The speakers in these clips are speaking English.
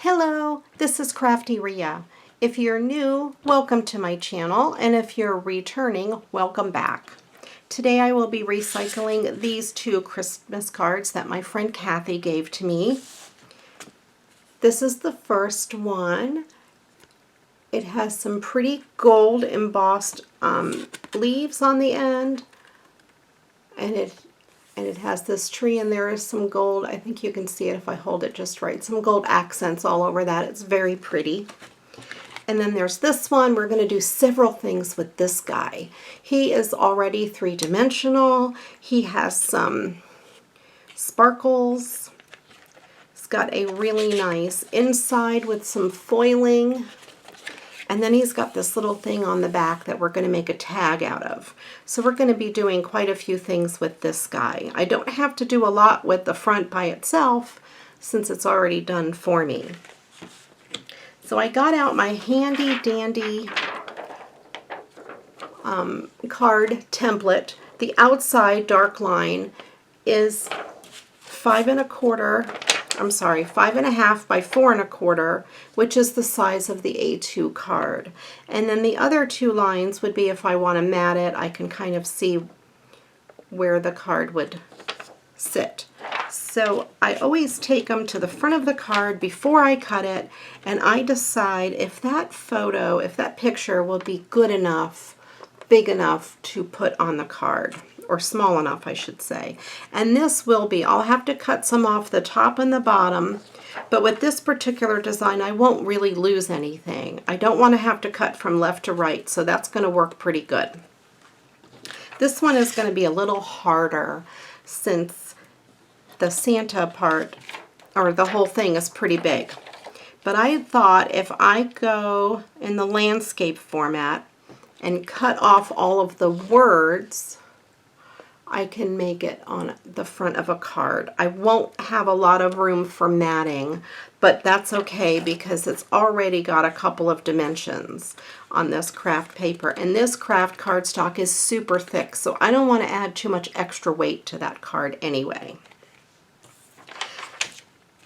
Hello, this is CraftyRia. If you're new, welcome to my channel, and if you're returning, welcome back. Today I will be recycling these two Christmas cards that my friend Kathy gave to me. This is the first one. It has some pretty gold embossed leaves on the end, and it has this tree, and there is some gold. I think you can see it if I hold it just right. Some gold accents all over that. It's very pretty. And then there's this one. We're going to do several things with this guy. He is already three-dimensional. He has some sparkles. He's got a really nice inside with some foiling. And then he's got this little thing on the back that we're going to make a tag out of. So we're going to be doing quite a few things with this guy. I don't have to do a lot with the front by itself since it's already done for me. So I got out my handy dandy card template. The outside dark line is 5.25 by 4.25, which is the size of the A2 card. And then the other two lines would be if I want to mat it, I can kind of see where the card would sit. So I always take them to the front of the card before I cut it, and I decide if that photo, if that picture will be good enough, big enough to put on the card. Or small enough, I should say. And this will be, I'll have to cut some off the top and the bottom, but with this particular design, I won't really lose anything. I don't want to have to cut from left to right, so that's going to work pretty good. This one is going to be a little harder since the Santa part, or the whole thing, is pretty big. But I thought if I go in the landscape format and cut off all of the words, I can make it on the front of a card. I won't have a lot of room for matting, but that's okay because it's already got a couple of dimensions on this craft paper. And this craft cardstock is super thick, so I don't want to add too much extra weight to that card anyway.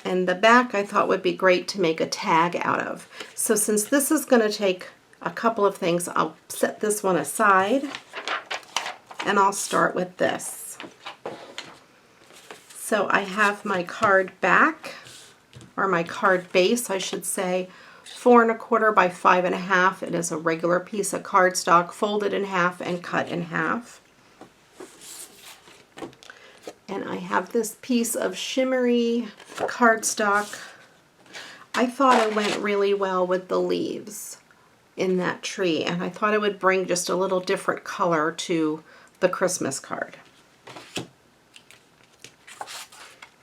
And the back I thought would be great to make a tag out of. So since this is going to take a couple of things, I'll set this one aside. And I'll start with this. So I have my card back, or my card base, I should say, 4.25 by 5.5. It is a regular piece of cardstock folded in half and cut in half. And I have this piece of shimmery cardstock. I thought it went really well with the leaves in that tree, and I thought it would bring just a little different color to the Christmas card.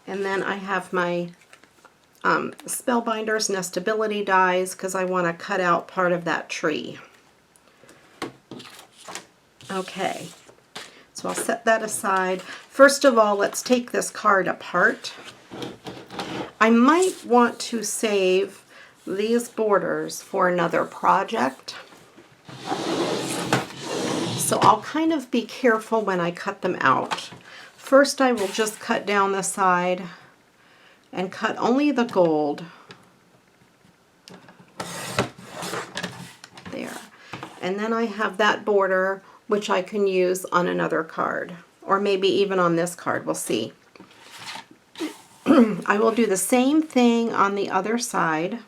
And then I have my Spellbinders Nestability dies because I want to cut out part of that tree. Okay, so I'll set that aside. First of all, let's take this card apart. I might want to save these borders for another project. So I'll kind of be careful when I cut them out. First, I will just cut down the side and cut only the gold. There. And then I have that border, which I can use on another card, or maybe even on this card. We'll see. I will do the same thing on the other side.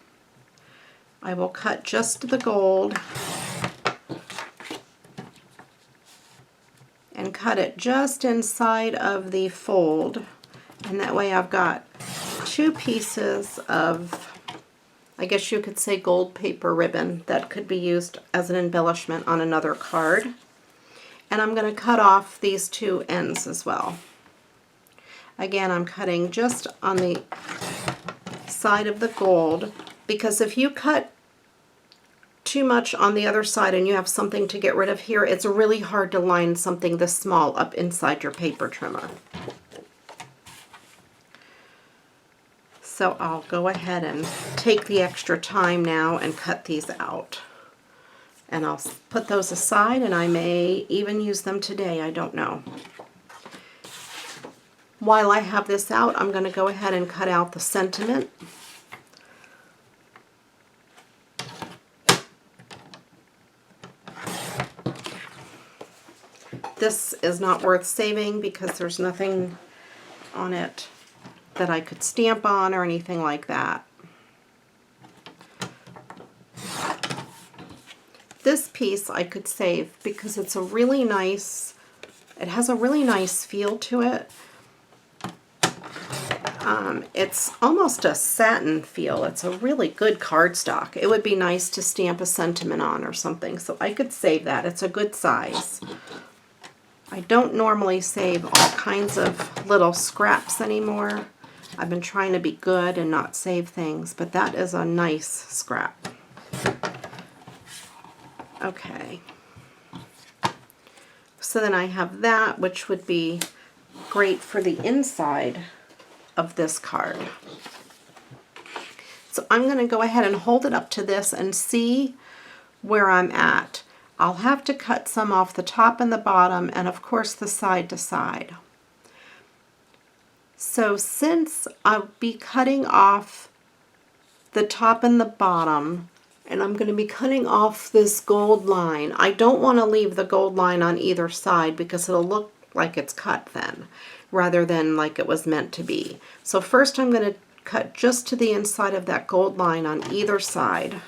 I will cut just the gold and cut it just inside of the fold, and that way I've got two pieces of, I guess you could say, gold paper ribbon that could be used as an embellishment on another card. And I'm going to cut off these two ends as well. Again, I'm cutting just on the side of the gold, because if you cut too much on the other side and you have something to get rid of here, it's really hard to line something this small up inside your paper trimmer. So I'll go ahead and take the extra time now and cut these out. And I'll put those aside, and I may even use them today, I don't know. While I have this out, I'm going to go ahead and cut out the sentiment This is not worth saving because there's nothing on it that I could stamp on or anything like that. This piece I could save because it's a really nice, it has a really nice feel to it. It's almost a satin feel. It's a really good cardstock. It would be nice to stamp a sentiment on or something, so I could save that. It's a good size. I don't normally save all kinds of little scraps anymore. I've been trying to be good and not save things, but that is a nice scrap. Okay. So then I have that, which would be great for the inside of this card. So I'm going to go ahead and hold it up to this and see where I'm at. I'll have to cut some off the top and the bottom, and of course the side to side. So since I'll be cutting off the top and the bottom, and I'm going to be cutting off this gold line, I don't want to leave the gold line on either side because it'll look like it's cut then, rather than like it was meant to be. So first I'm going to cut just to the inside of that gold line on either side.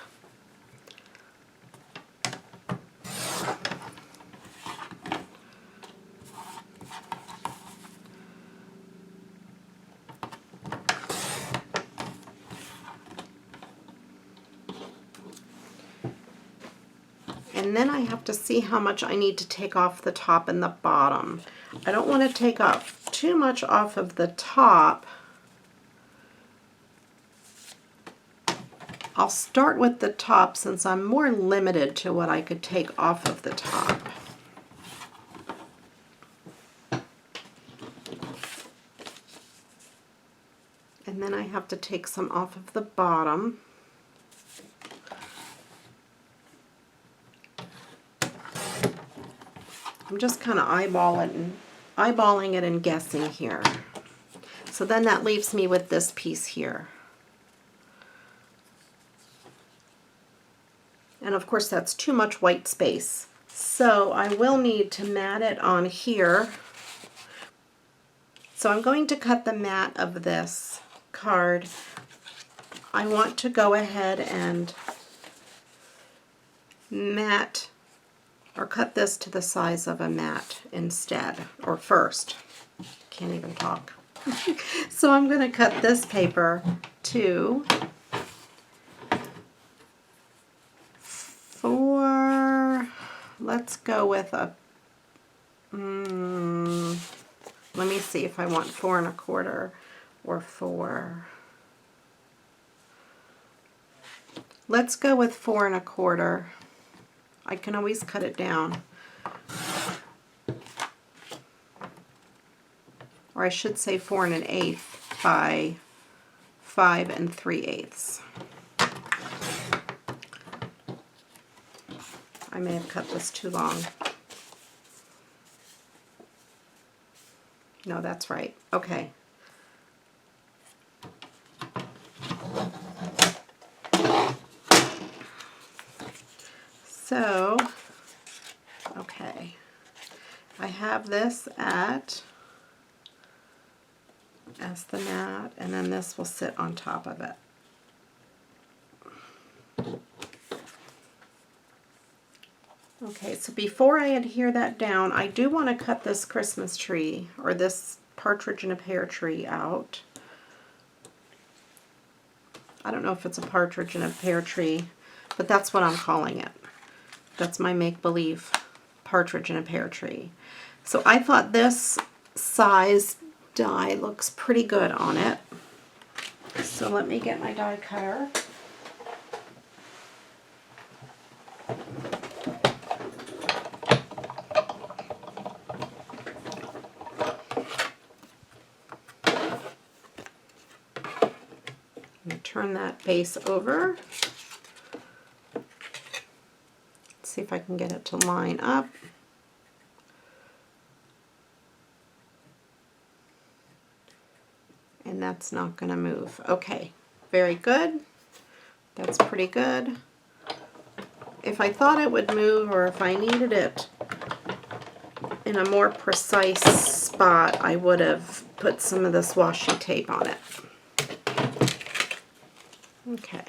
And then I have to see how much I need to take off the top and the bottom. I don't want to take off too much off of the top. I'll start with the top since I'm more limited to what I could take off of the top. And then I have to take some off of the bottom. I'm just kind of eyeballing it and guessing here. So then that leaves me with this piece here. And of course that's too much white space. So I will need to mat it on here. So I'm going to cut the mat of this card. I want to go ahead and mat or cut this to the size of a mat instead, or first. Can't even talk. So I'm going to cut this paper to 4, let's go with a, let me see if I want 4 1/4 or 4. Let's go with 4 1/4. I can always cut it down. Or I should say 4 1/8 by 5 3/8. I may have cut this too long. No, that's right. Okay. So, okay, I have this as the mat, and then this will sit on top of it. Okay, so before I adhere that down, I do want to cut this Christmas tree, or this partridge in a pear tree out. I don't know if it's a partridge in a pear tree, but that's what I'm calling it. That's my make-believe partridge in a pear tree. So I thought this size die looks pretty good on it. So let me get my die cutter. I'm going to turn that base over. See if I can get it to line up. And that's not going to move. Okay, very good. That's pretty good. If I thought it would move, or if I needed it in a more precise spot, I would have put some of this washi tape on it. Okay.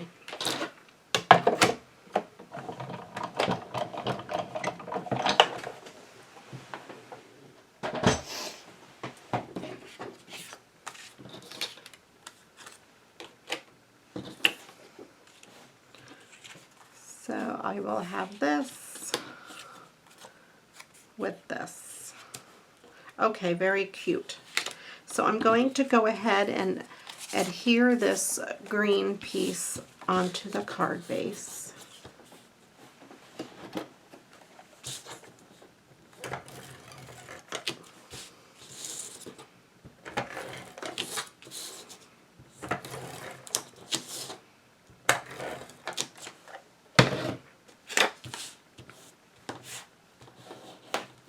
So I will have this with this. Okay, very cute. So I'm going to go ahead and adhere this green piece onto the card base.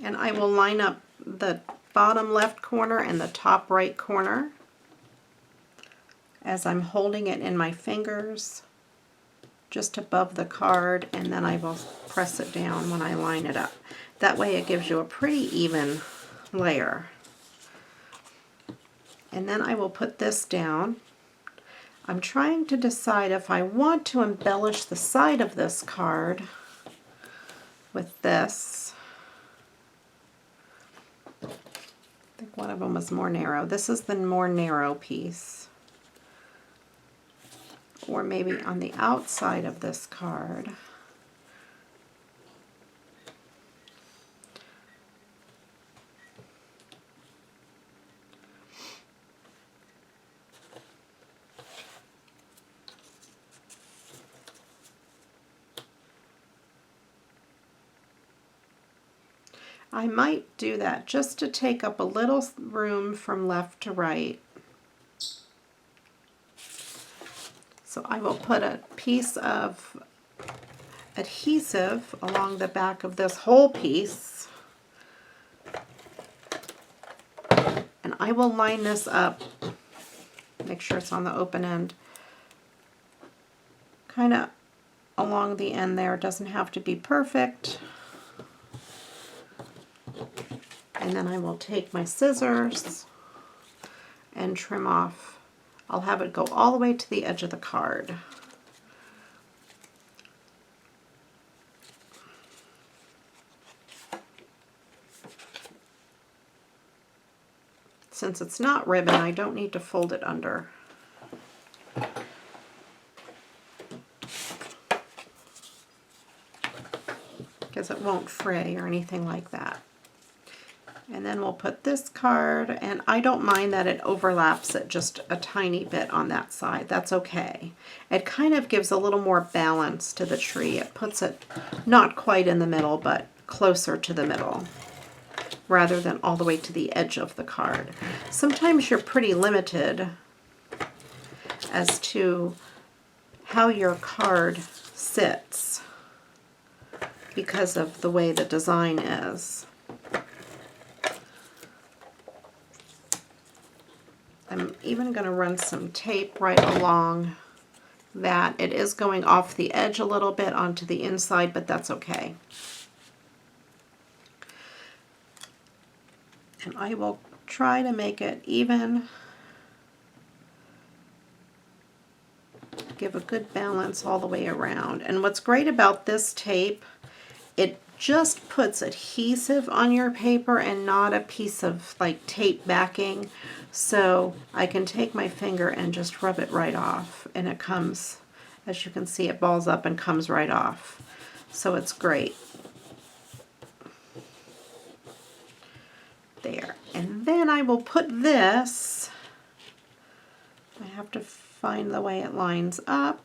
And I will line up the bottom left corner and the top right corner as I'm holding it in my fingers just above the card, and then I will press it down when I line it up. That way it gives you a pretty even layer. And then I will put this down. I'm trying to decide if I want to embellish the side of this card with this. I think one of them was more narrow. This is the more narrow piece. Or maybe on the outside of this card. I might do that just to take up a little room from left to right. So I will put a piece of adhesive along the back of this whole piece. And I will line this up, make sure it's on the open end, kind of along the end there. It doesn't have to be perfect. And then I will take my scissors and trim off. I'll have it go all the way to the edge of the card. Since it's not ribbon, I don't need to fold it under. Because it won't fray or anything like that. And then we'll put this card, and I don't mind that it overlaps it just a tiny bit on that side. That's okay. It kind of gives a little more balance to the tree. It puts it not quite in the middle, but closer to the middle, rather than all the way to the edge of the card. Sometimes you're pretty limited as to how your card sits because of the way the design is. I'm even going to run some tape right along that. It is going off the edge a little bit onto the inside, but that's okay. And I will try to make it even, give a good balance all the way around. And what's great about this tape, it just puts adhesive on your paper and not a piece of like tape backing. So I can take my finger and just rub it right off, and it comes, as you can see, it balls up and comes right off. So it's great. There. And then I will put this, I have to find the way it lines up.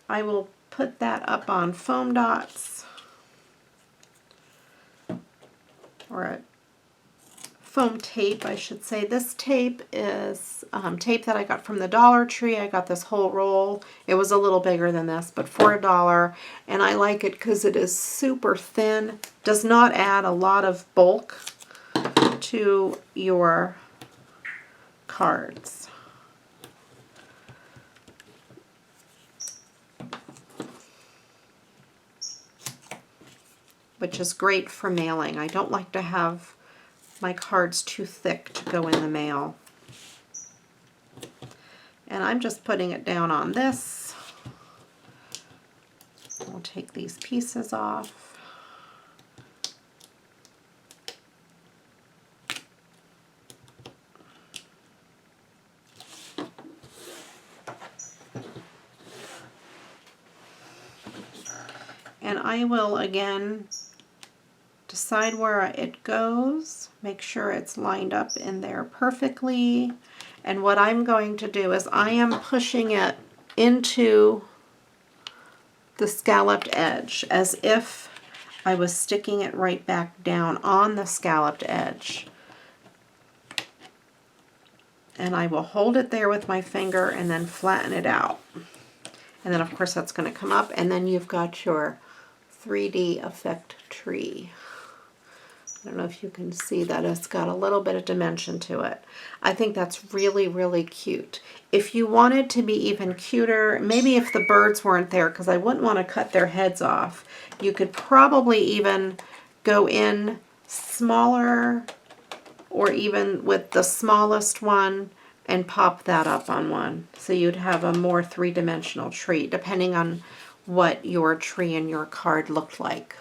I will put that up on foam dots, or a foam tape, I should say. This tape is tape that I got from the Dollar Tree. I got this whole roll. It was a little bigger than this, but for $1. And I like it because it is super thin, does not add a lot of bulk to your cards. which is great for mailing. I don't like to have my cards too thick to go in the mail. And I'm just putting it down on this. I'll take these pieces off. And I will again decide where it goes, make sure it's lined up in there perfectly. And what I'm going to do is I am pushing it into the scalloped edge as if I was sticking it right back down on the scalloped edge. And I will hold it there with my finger and then flatten it out. And then of course that's going to come up, and then you've got your 3D effect tree. I don't know if you can see that it's got a little bit of dimension to it. I think that's really, really cute. If you wanted to be even cuter, maybe if the birds weren't there, because I wouldn't want to cut their heads off, you could probably even go in smaller or even with the smallest one and pop that up on one. So you'd have a more three-dimensional tree, depending on what your tree and your card looked like.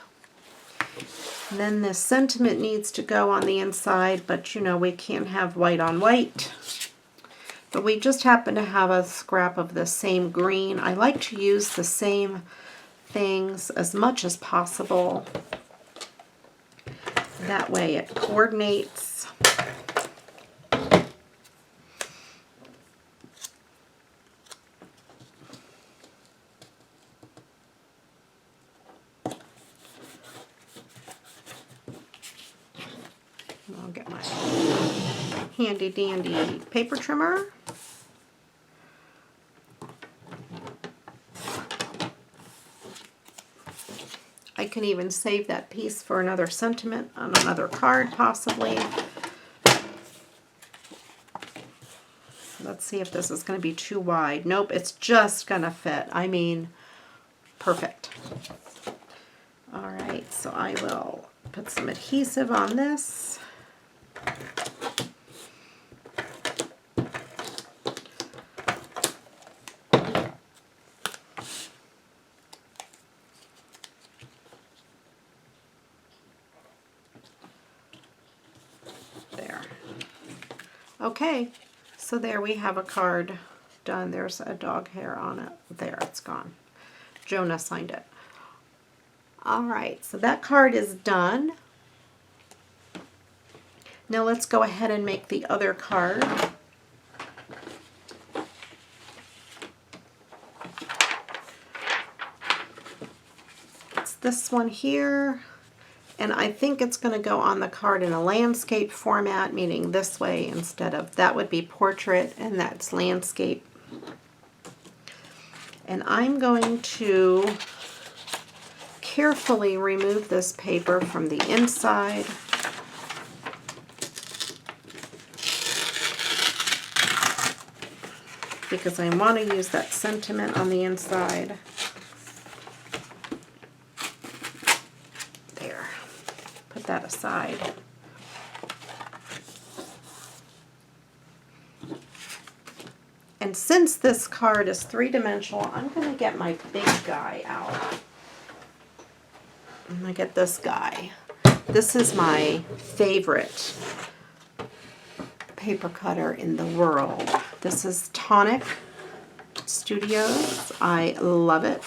And then this sentiment needs to go on the inside, but you know, we can't have white on white. But we just happen to have a scrap of the same green. I like to use the same things as much as possible. That way it coordinates. I'll get my handy dandy paper trimmer. I can even save that piece for another sentiment on another card, possibly. Let's see if this is going to be too wide. Nope, it's just going to fit. I mean, perfect. All right, so I will put some adhesive on this. There. Okay, so there we have a card done. There's a dog hair on it. There, it's gone. Jonah signed it. All right, so that card is done. Now let's go ahead and make the other card. It's this one here, and I think it's going to go on the card in a landscape format, meaning this way instead of, that would be portrait and that's landscape. And I'm going to carefully remove this paper from the inside. Because I want to use that sentiment on the inside. There. Put that aside. And since this card is three-dimensional, I'm going to get my big guy out. I'm going to get this guy. This is my favorite paper cutter in the world. This is Tonic Studios. I love it.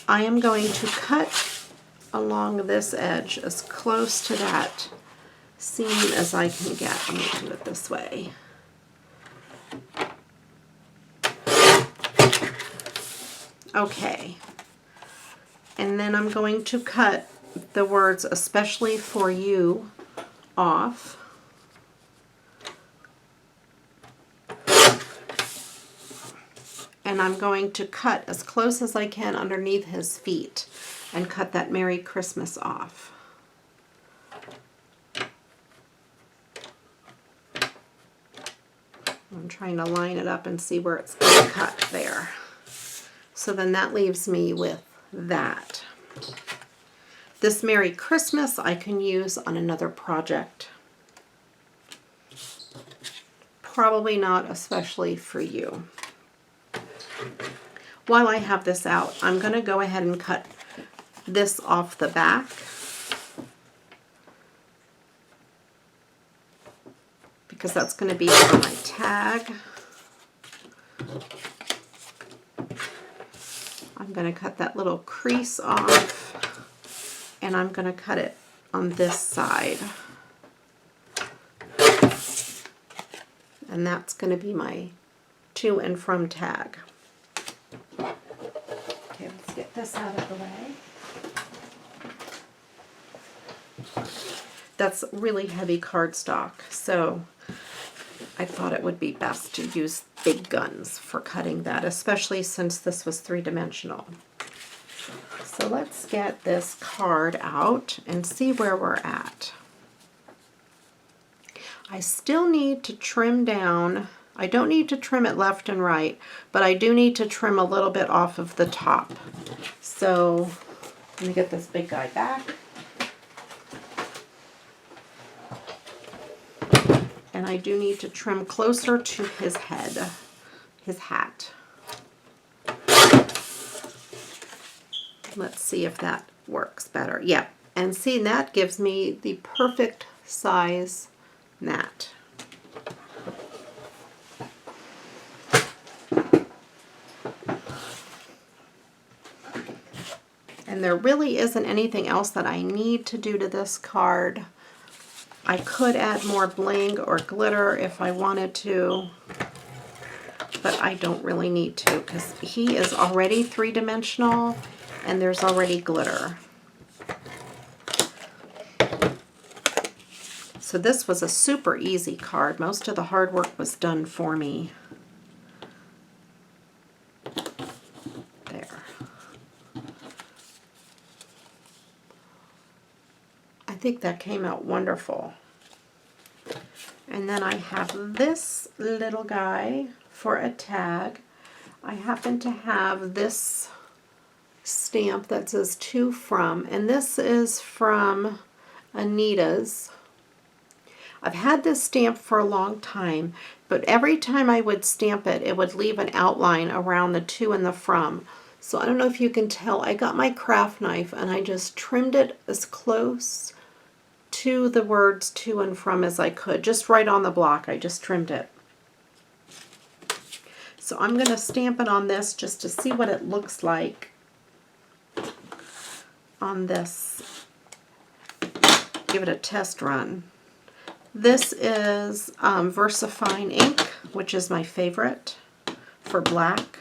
I am going to cut along this edge as close to that seam as I can get. I'm going to do it this way. Okay. And then I'm going to cut the words "especially for you" off. And I'm going to cut as close as I can underneath his feet and cut that Merry Christmas off. I'm trying to line it up and see where it's going to cut there. So then that leaves me with that. This Merry Christmas I can use on another project. Probably not especially for you. While I have this out, I'm going to go ahead and cut this off the back. Because that's going to be for my tag. I'm going to cut that little crease off, and I'm going to cut it on this side. And that's going to be my to and from tag. Okay, let's get this out of the way. That's really heavy cardstock, so I thought it would be best to use big guns for cutting that, especially since this was 3-dimensional. So let's get this card out and see where we're at. I still need to trim down. I don't need to trim it left and right, but I do need to trim a little bit off of the top. So let me get this big guy back. And I do need to trim closer to his head, his hat. Let's see if that works better. Yep, and see, that gives me the perfect size mat. And there really isn't anything else that I need to do to this card. I could add more bling or glitter if I wanted to, but I don't really need to because he is already 3-dimensional and there's already glitter. So this was a super easy card. Most of the hard work was done for me. There. I think that came out wonderful. And then I have this little guy for a tag. I happen to have this stamp that says to from, and this is from Anita's. I've had this stamp for a long time, but every time I would stamp it, it would leave an outline around the to and the from. So I don't know if you can tell, I got my craft knife and I just trimmed it as close to the words to and from as I could, just right on the block. I just trimmed it. So I'm going to stamp it on this just to see what it looks like on this. Give it a test run. This is VersaFine ink, which is my favorite for black.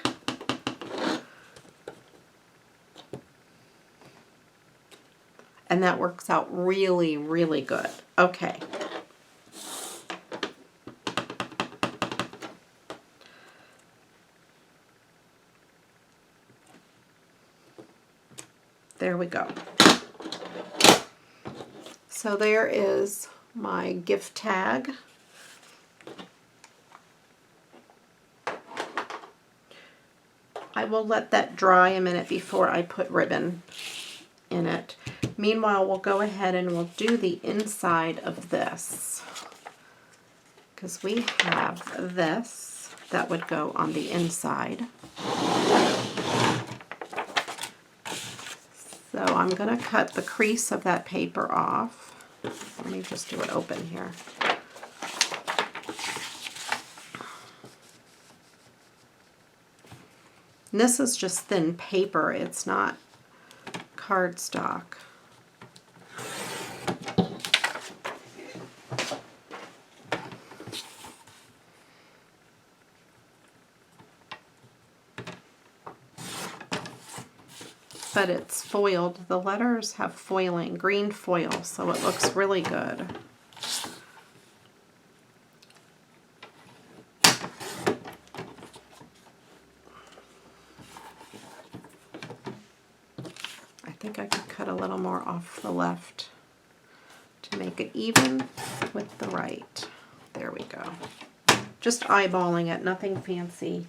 And that works out really, really good. Okay. There we go. So there is my gift tag. I will let that dry a minute before I put ribbon in it. Meanwhile, we'll go ahead and we'll do the inside of this, because we have this that would go on the inside. So I'm going to cut the crease of that paper off. Let me just do it open here. And this is just thin paper, it's not cardstock. But it's foiled. The letters have foiling, green foil, so it looks really good. I think I could cut a little more off the left to make it even with the right. There we go. Just eyeballing it, nothing fancy.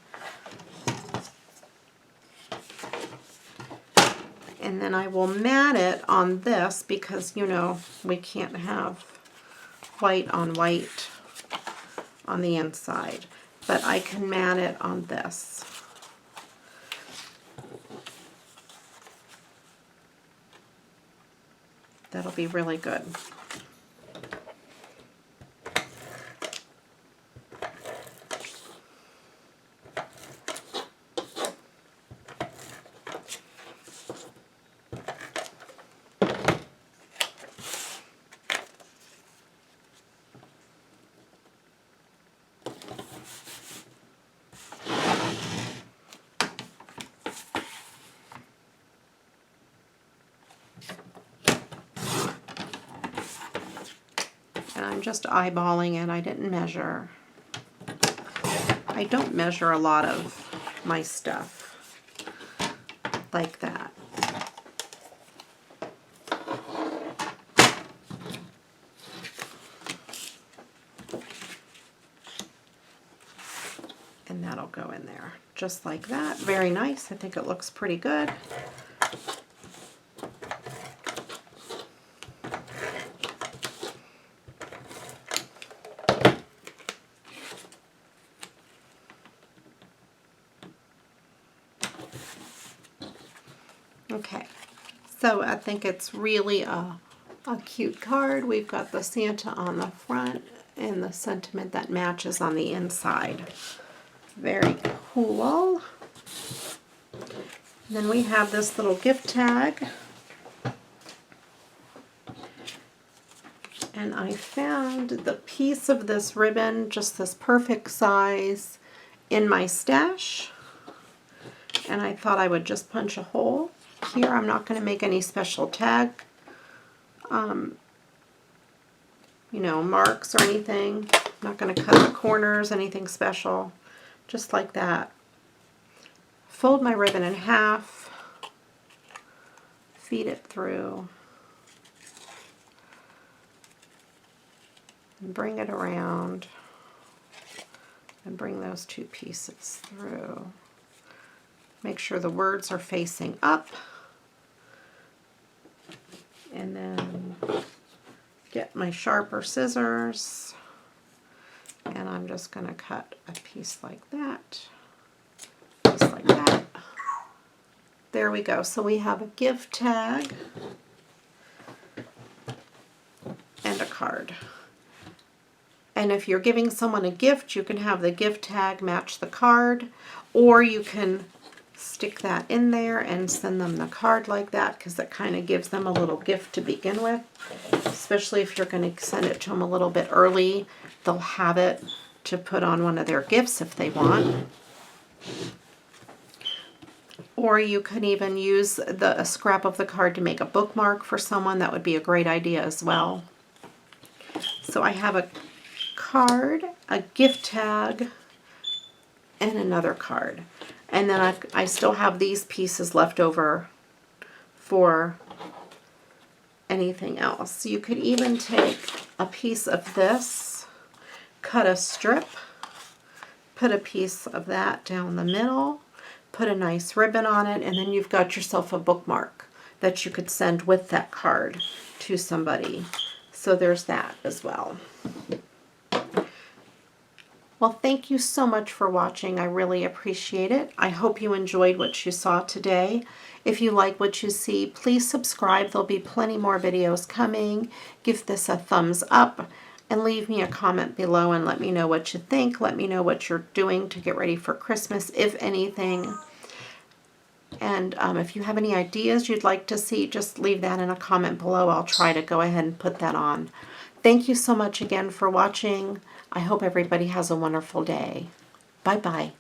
And then I will mat it on this because, you know, we can't have white on white on the inside. But I can mat it on this. That'll be really good. And I'm just eyeballing it. I didn't measure. I don't measure a lot of my stuff like that. And that'll go in there just like that. Very nice. I think it looks pretty good. Okay, so I think it's really a cute card. We've got the Santa on the front and the sentiment that matches on the inside. Very cool. Then we have this little gift tag. And I found the piece of this ribbon, just this perfect size, in my stash. And I thought I would just punch a hole here. I'm not going to make any special tag, you know, marks or anything. I'm not going to cut the corners, anything special. Just like that. Fold my ribbon in half. Feed it through. And bring it around. And bring those two pieces through. Make sure the words are facing up. And then get my sharper scissors. And I'm just going to cut a piece like that. Piece like that. There we go. So we have a gift tag and a card. And if you're giving someone a gift, you can have the gift tag match the card, or you can stick that in there and send them the card like that, because that kind of gives them a little gift to begin with. Especially if you're going to send it to them a little bit early, they'll have it to put on one of their gifts if they want. Or you could even use a scrap of the card to make a bookmark for someone. That would be a great idea as well. So I have a card, a gift tag, and another card. And then I still have these pieces left over for anything else. You could even take a piece of this, cut a strip, put a piece of that down the middle, put a nice ribbon on it, and then you've got yourself a bookmark that you could send with that card to somebody. So there's that as well. Well, thank you so much for watching. I really appreciate it. I hope you enjoyed what you saw today. If you like what you see, please subscribe. There'll be plenty more videos coming. Give this a thumbs up and leave me a comment below and let me know what you think. Let me know what you're doing to get ready for Christmas, if anything. And if you have any ideas you'd like to see, just leave that in a comment below. I'll try to go ahead and put that on. Thank you so much again for watching. I hope everybody has a wonderful day. Bye-bye.